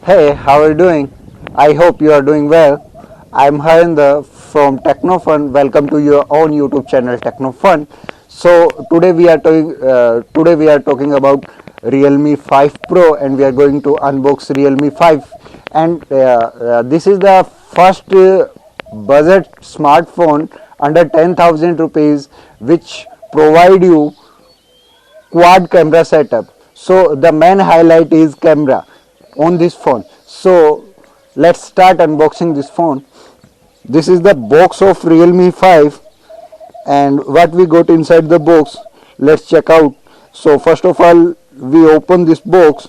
Hey, how are you doing? I hope you are doing well. I'm Harinder from Techknow Fun. Welcome to your own YouTube channel, Techknow Fun. So today we are talking about Realme 5 Pro, and we are going to unbox Realme 5. And this is the first budget smartphone under 10,000 rupees, which provide you quad camera setup. So the main highlight is camera on this phone. So let's start unboxing this phone. This is the box of Realme 5, and what we got inside the box, let's check out. So first of all, we open this box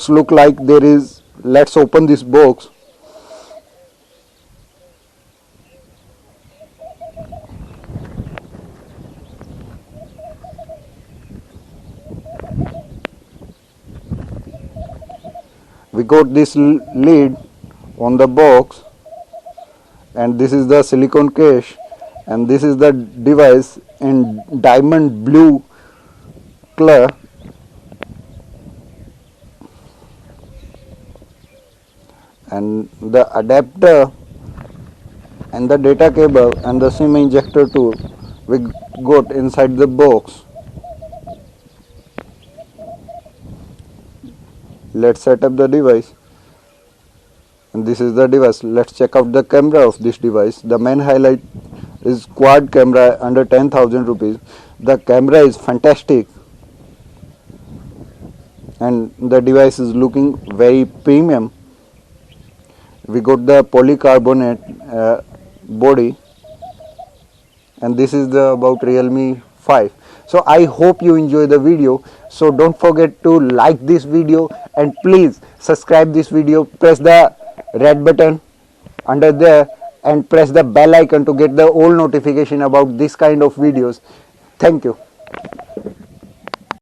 look like there is. Let's open this box. We got this lid on the box, and this is the silicone case, and this is the device in diamond blue color, and the adapter and the data cable and the SIM injector tool we got inside the box. Let's set up the device, and this is the device. Let's check out the camera of this device. The main highlight is quad camera under 10,000 rupees. The camera is fantastic, and the device is looking very premium. We got the polycarbonate body, and this is the about Realme 5. So I hope you enjoy the video. So don't forget to like this video, and please subscribe this video. Press the red button under there and press the bell icon to get the all notification about this kind of videos. Thank you.